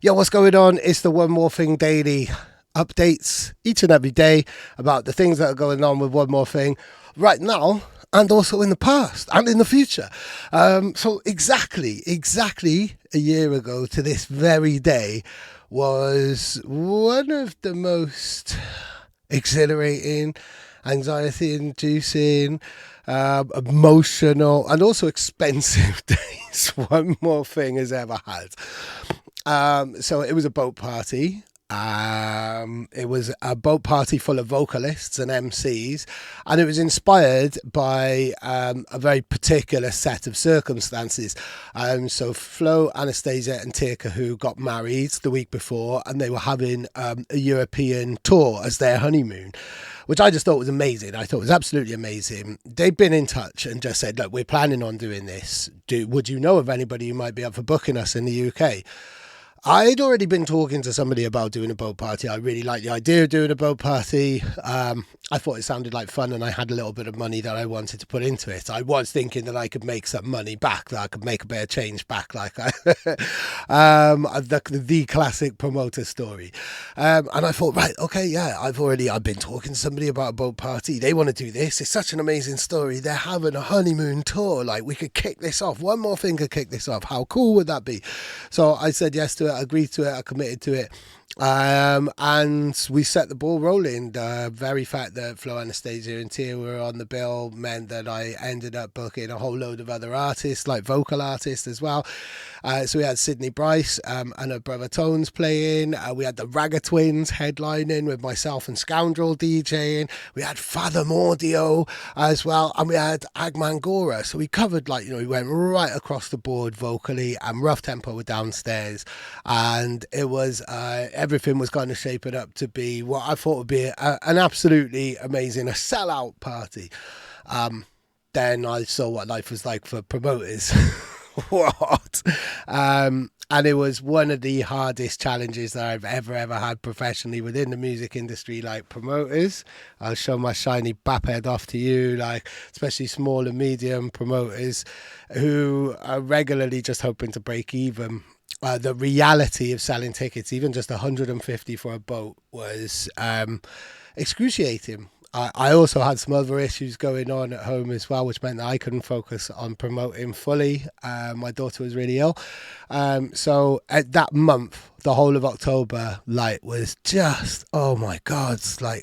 Yo, what's going on? It's the One More Thing Daily updates each and every day about the things that are going on with One More Thing right now and also in the past and in the future. So exactly a year ago to this very day was one of the most exhilarating, anxiety-inducing, emotional and also expensive days One More Thing has ever had. So it was a boat party. It was a boat party full of vocalists and MCs, and it was inspired by a very particular set of circumstances. So Flowanastasia and Tyr Kohout got married the week before, and they were having a European tour as their honeymoon, which I just thought was amazing. I thought it was absolutely amazing. They've been in touch and just said, look, we're planning on doing this. Would you know of anybody who might be up for booking us in the UK? I'd already been talking to somebody about doing a boat party. I really liked the idea of doing a boat party. I thought it sounded like fun, and I had a little bit of money that I wanted to put into it. I was thinking that I could make some money back, that I could make a bit of change back, like the classic promoter story. And I thought, right, okay, yeah, I've been talking to somebody about a boat party. They want to do this. It's such an amazing story. They're having a honeymoon tour. Like, we could kick this off. One More Thing could kick this off. How cool would that be? So I said yes to it. I agreed to it. I committed to it. And we set the ball rolling. The very fact that Flowanastasia and Tyr were on the bill meant that I ended up booking a whole load of other artists, like vocal artists as well. So we had Bryce and her brother Tones playing. We had the Ragga Twins headlining with myself and Scoundrel DJing. We had Fathom audio as well, and we had Agman Gora. So we covered, we went right across the board vocally, and Rough Tempo were downstairs, and it was everything was kind of shaping up to be what I thought would be an absolutely amazing, a sellout party. Then I saw what life was like for promoters. What? And it was one of the hardest challenges that I've ever had professionally within the music industry. Like, promoters, I'll show my shiny bap head off to you, like especially small and medium promoters who are regularly just hoping to break even. The reality of selling tickets, even just 150 for a boat, was excruciating. I also had some other issues going on at home as well, which meant that I couldn't focus on promoting fully. My daughter was really ill. So at that month, the whole of October, was just, oh my God,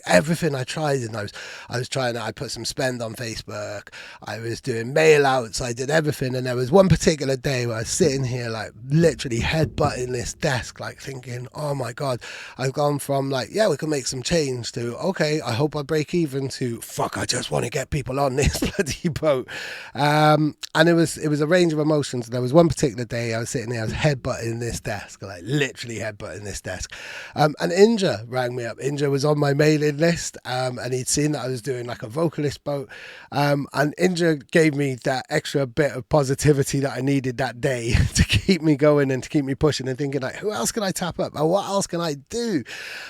everything I tried. And I put some spend on Facebook. I was doing mail outs. I did everything. And there was one particular day where I was sitting here, literally headbutting this desk, thinking, oh my God, I've gone from we can make some change to, okay, I hope I break even, to fuck, I just want to get people on this bloody boat. And it was a range of emotions. There was one particular day I was sitting there, I was headbutting this desk, literally headbutting this desk. And Inja rang me up. Inja was on my mailing list, and he'd seen that I was doing a vocalist boat. And Inja gave me that extra bit of positivity that I needed that day to keep me going and to keep me pushing and thinking, who else can I tap up? Or what else can I do?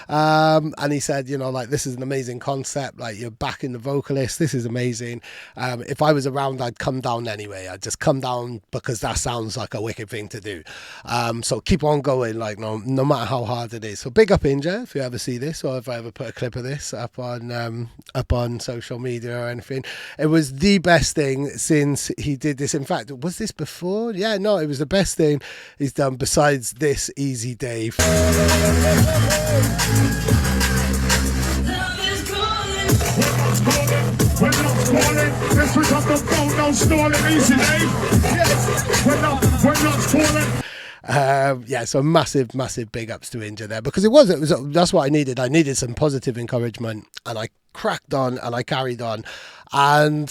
And he said, this is an amazing concept. You're back in the Vocalists. This is amazing. If I was around, I'd come down anyway. I'd just come down because that sounds like a wicked thing to do. So keep on going, no matter how hard it is. So big up Inja if you ever see this, or if I ever put a clip of this up on social media or anything. It was the best thing since he did this. In fact, was this before? Yeah, no, it was the best thing he's done besides this Easy Day. So massive big ups to Inja there, because that's what I needed. I needed some positive encouragement, and I cracked on and I carried on. And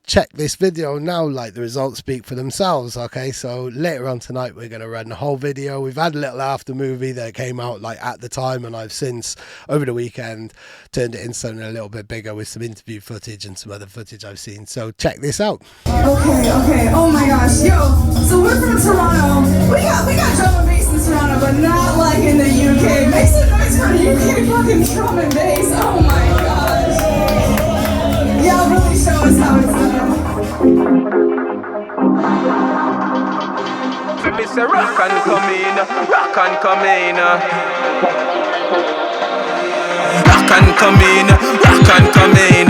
check this video now, the results speak for themselves. Okay, so later on tonight we're going to run the whole video. We've had a little after movie that came out at the time, and I've since over the weekend turned it into something a little bit bigger with some interview footage and some other footage I've seen. So check this out. Okay, oh my gosh, so we're from Toronto. We got drum and bass in Toronto, but not in the UK. Make some noise for UK fucking drum and bass. Oh my gosh. Yeah, really show us how it's done. say rock and come in, rock and come in. Rock and come in, rock and come in.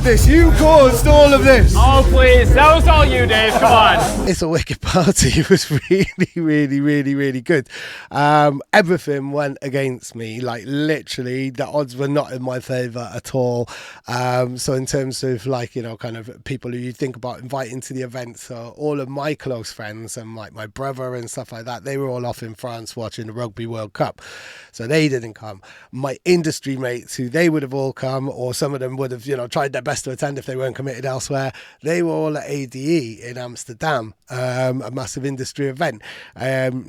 This, you caused all of this. Oh please, that was all you, Dave, come on. It's a wicked party. It was really good. Everything went against me, like literally the odds were not in my favour at all. So in terms of like, you know, kind of people who you think about inviting to the event, so all of my close friends and like my brother and stuff like that, they were all off in France watching the Rugby World Cup, so they didn't come. My industry mates, who they would have all come, or some of them would have, you know, tried their best to attend if they weren't committed elsewhere, they were all at ADE in Amsterdam, a massive industry event,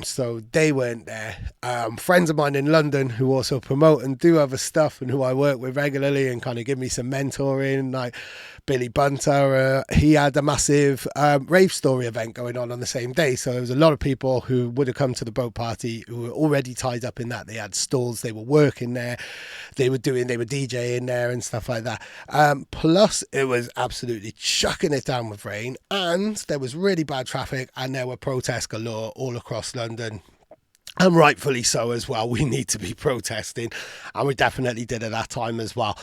so they weren't there. Friends of mine in London who also promote and do other stuff and who I work with regularly and kind of give me some mentoring, like Billy Bunter, he had a massive rave story event going on the same day, so there was a lot of people who would have come to the boat party who were already tied up in that. They had stalls, they were working there, they were DJing there and stuff like that. Plus it was absolutely chucking it down with rain, and there was really bad traffic, and there were protests galore all across London. And rightfully so as well. We need to be protesting, and we definitely did at that time as well.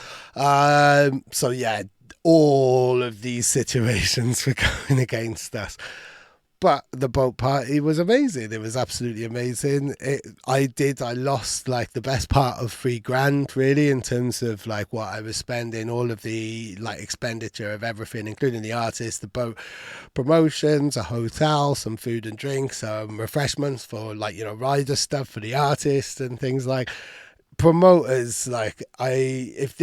So yeah, all of these situations were going against us. But the boat party was amazing. It was absolutely amazing. I lost like the best part of $3,000 really, in terms of like what I was spending, all of the like expenditure of everything, including the artists, the boat promotions, a hotel, some food and drink, some refreshments for like, you know, rider stuff for the artists and things like promoters. Like if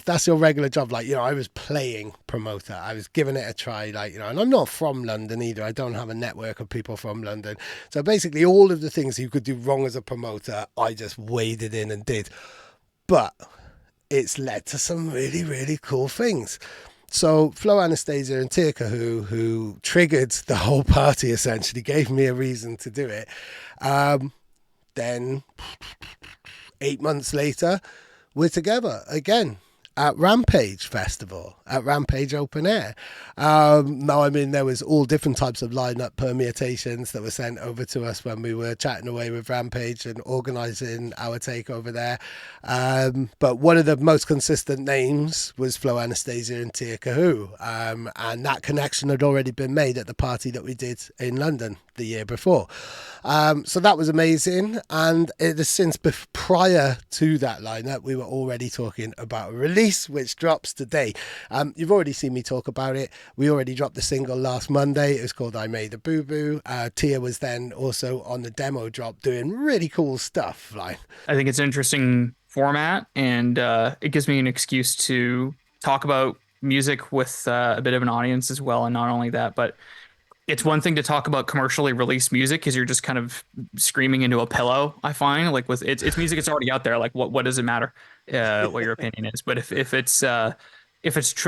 that's your regular job, like, you know, I was playing promoter, I was giving it a try, like, you know, and I'm not from London either. I don't have a network of people from London, so basically all of the things you could do wrong as a promoter, I just waded in and did. But it's led to some really cool things. So Flowanastasia and Tyr Kohout, who triggered the whole party, essentially gave me a reason to do it. Then 8 months later, we're together again at Rampage Festival, at Rampage Open Air. Now, I mean, there was all different types of lineup permutations that were sent over to us when we were chatting away with Rampage and organising our takeover there. But one of the most consistent names was Flowanastasia and Tyr Kohout. And that connection had already been made at the party that we did in London the year before. So that was amazing. And it has since, prior to that lineup, we were already talking about a release which drops today. You've already seen me talk about it. We already dropped the single last Monday. It was called I Made a Boo Boo. Tyr was then also on the demo drop doing really cool stuff. Like, I think it's an interesting format, and it gives me an excuse to talk about music with a bit of an audience as well. And not only that, but it's one thing to talk about commercially released music because you're just kind of screaming into a pillow. I find, like, with it's music, it's already out there. Like, what does it matter what your opinion is? But if it's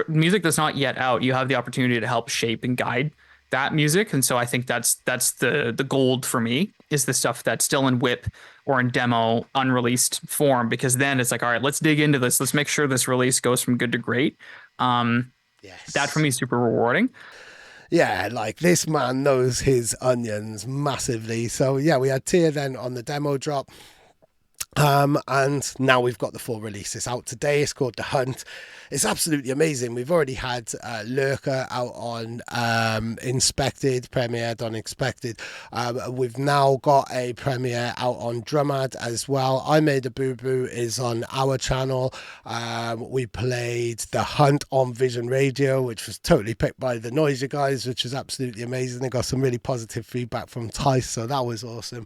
music that's not yet out, you have the opportunity to help shape and guide that music. And so I think that's the gold for me, is the stuff that's still in whip or in demo unreleased form, because then it's like, all right, let's dig into this. Let's make sure this release goes from good to great. yes. That for me is super rewarding. Yeah, like, this man knows his onions massively. So yeah, we had Tyr then on the demo drop. And now we've got the full release. It's out today. It's called The Hunt. It's absolutely amazing. We've already had Lurker out on Inspected, premiered on Inspected. We've now got a premiere out on Drumad as well. I Made a Boo Boo is on our channel. We played The Hunt on Vision Radio, which was totally picked by the Noisia guys, which was absolutely amazing. They got some really positive feedback from Tice, so that was awesome.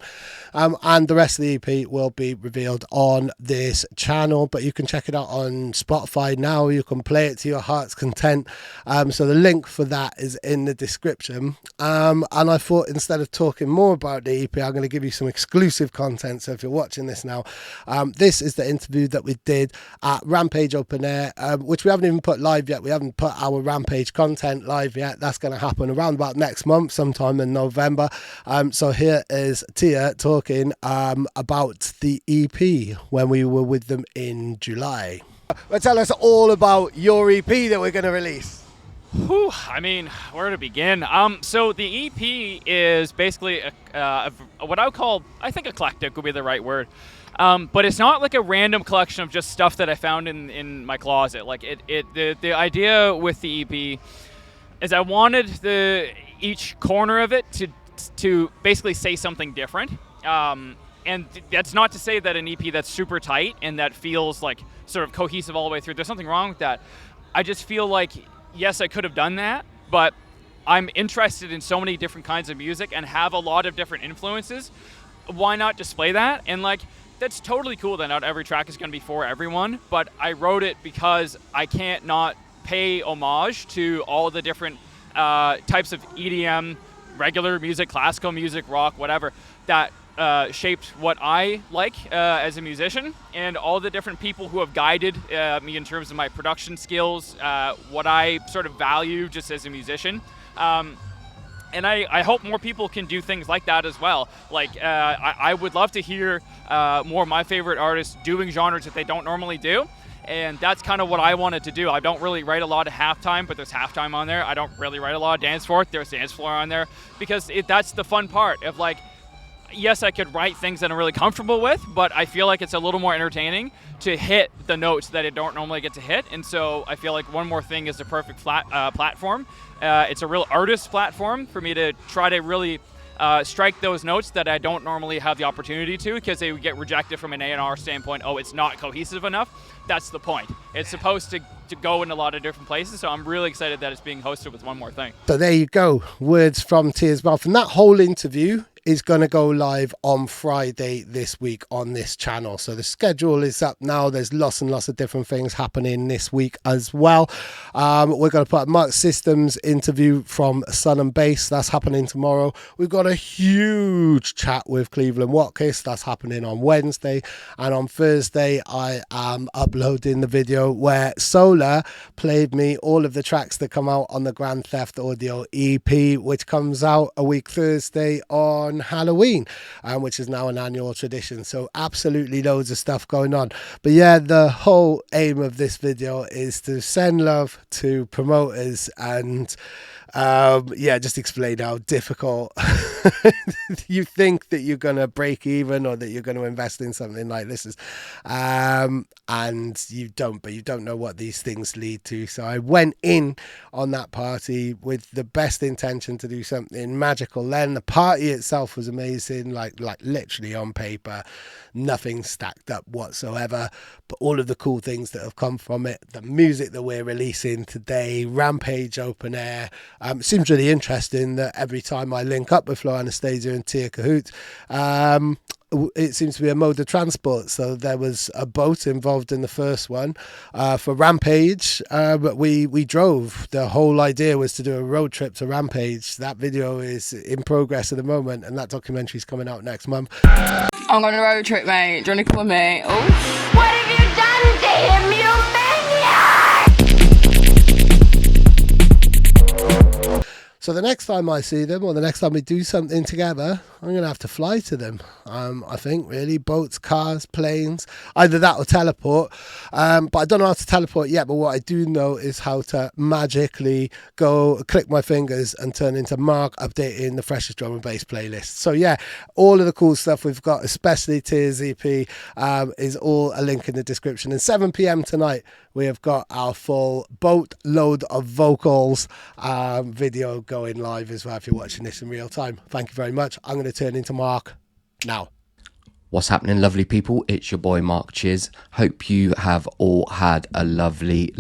And the rest of the EP will be revealed revealed on this channel, but you can check it out on Spotify now. You can play it to your heart's content. So the link for that is in the description. And I thought instead of talking more about the EP, I'm going to give you some exclusive content. So if you're watching this now, this is the interview that we did at Rampage Open Air, which we haven't even put live yet. We haven't put our Rampage content live yet. That's going to happen around about next month, sometime in November. So here is Tyr talking about the EP when we were with them in July. Well, tell us all about your EP that we're going to release. Whew, I mean, where to begin? So the EP is basically what I would call, I think eclectic would be the right word. But it's not like a random collection of just stuff that I found in my closet. Like the idea with the EP is I wanted each corner of it to basically say something different. And that's not to say that an EP that's super tight and that feels like sort of cohesive all the way through. There's nothing wrong with that. I just feel like, yes, I could have done that, but I'm interested in so many different kinds of music and have a lot of different influences. Why not display that? And like, that's totally cool that not every track is going to be for everyone, but I wrote it because I can't not pay homage to all the different types of EDM, regular music, classical music, rock, whatever, that shaped what I like as a musician, and all the different people who have guided me in terms of my production skills, what I sort of value just as a musician. And I hope more people can do things like that as well. Like, I would love to hear more of my favorite artists doing genres that they don't normally do. And that's kind of what I wanted to do. I don't really write a lot of halftime, but there's halftime on there. I don't really write a lot of dance floor. There's dance floor on there. Because that's the fun part of, like, yes, I could write things that I'm really comfortable with, but I feel like it's a little more entertaining to hit the notes that I don't normally get to hit. And so I feel like One More Thing is the perfect platform. It's a real artist platform for me to try to really strike those notes that I don't normally have the opportunity to, because they would get rejected from an A&R standpoint. Oh, it's not cohesive enough. That's the point. It's supposed to go in a lot of different places, so I'm really excited that it's being hosted with One More Thing. So there you go, words from Tyr's mouth. And that whole interview is going to go live on Friday this week on this channel. So the schedule is up now. There's lots and lots of different things happening this week as well. We're going to put Mark Systems interview from Sun and Bass. That's happening tomorrow. We've got a huge chat with Cleveland Vocalists. That's happening on Wednesday. And on Thursday, I am uploading the video where Solar played me all of the tracks that come out on the Grand Theft Audio EP, which comes out a week Thursday on Halloween, which is now an annual tradition. So absolutely loads of stuff going on. But yeah, the whole aim of this video is to send love to promoters and just explain how difficult you think that you're gonna break even or that you're going to invest in something like this is, and you don't know what these things lead to. So I went in on that party with the best intention to do something magical. Then the party itself was amazing, like literally on paper nothing stacked up whatsoever, but all of the cool things that have come from it, the music that we're releasing today, Rampage Open Air. It seems really interesting that every time I link up with Flowanastasia and Tyr Kohout, it seems to be a mode of transport. So there was a boat involved in the first one for Rampage, but we drove. The whole idea was to do a road trip to Rampage. That video is in progress at the moment, and that documentary is coming out next month. I'm on a road trip, mate. Do you want to come with me? Oh. What have you done to him, you maniac? So the next time I see them, or the next time we do something together, I'm going to have to fly to them. I think, really. Boats, cars, planes, either that or teleport. But I don't know how to teleport yet, but what I do know is how to magically go, click my fingers and turn into Mark updating the freshest drum and bass playlist. So yeah, all of the cool stuff we've got, especially Tyr's EP, is all a link in the description. And 7 p.m. tonight, we have got our full boatload of vocals video going live as well if you're watching this in real time. Thank you very much. I'm going to turn into Mark now. What's happening, lovely people? It's your boy Mark Chiz. Hope you have all had a lovely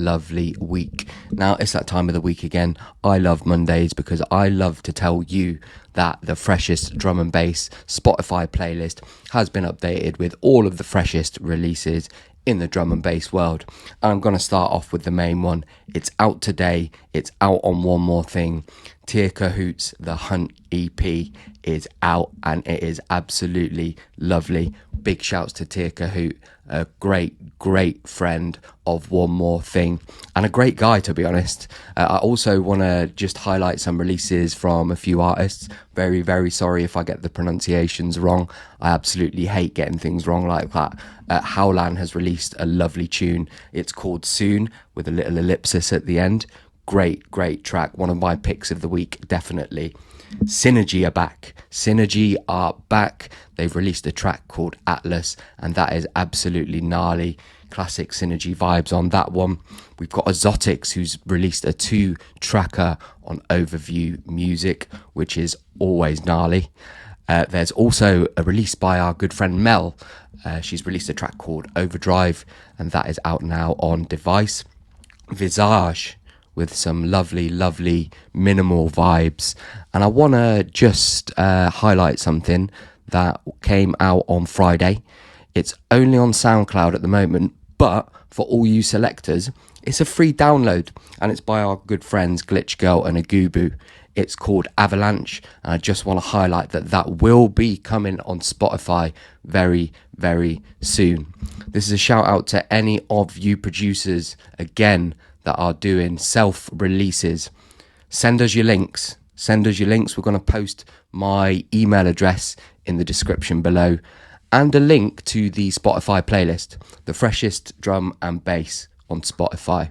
week. Now it's that time of the week again. I love Mondays because I love to tell you that the freshest drum and bass Spotify playlist has been updated with all of the freshest releases in the drum and bass world. And I'm going to start off with the main one. It's out today. It's out on One More Thing. Tyr Kohout's The Hunt EP is out and it is absolutely lovely. Big shouts to Tyr Kohout, a great friend of One More Thing and a great guy, to be honest. I also want to just highlight some releases from a few artists. Very sorry if I get the pronunciations wrong. I absolutely hate getting things wrong like that. Howlan has released a lovely tune. It's called Soon with a little ellipsis at the end. Great track. One of my picks of the week, definitely. Synergy are back. Synergy are back. They've released a track called Atlas, and that is absolutely gnarly. Classic Synergy vibes on that one. We've got Exotics, who's released a 2-tracker on Overview Music, which is always gnarly. There's also a release by our good friend Mel. She's released a track called Overdrive, and that is out now on Device. Visage, with some lovely minimal vibes. And I want to just highlight something that came out on Friday. It's only on SoundCloud at the moment, but for all you selectors, it's a free download, and it's by our good friends Glitch Girl and Agubu. It's called Avalanche, and I just want to highlight that will be coming on Spotify very soon. This is a shout out to any of you producers, again, that are doing self-releases. Send us your links. We're going to post my email address in the description below and a link to the Spotify playlist, the freshest drum and bass on Spotify.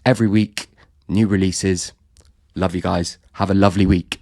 Every week, new releases. Love you guys. Have a lovely week.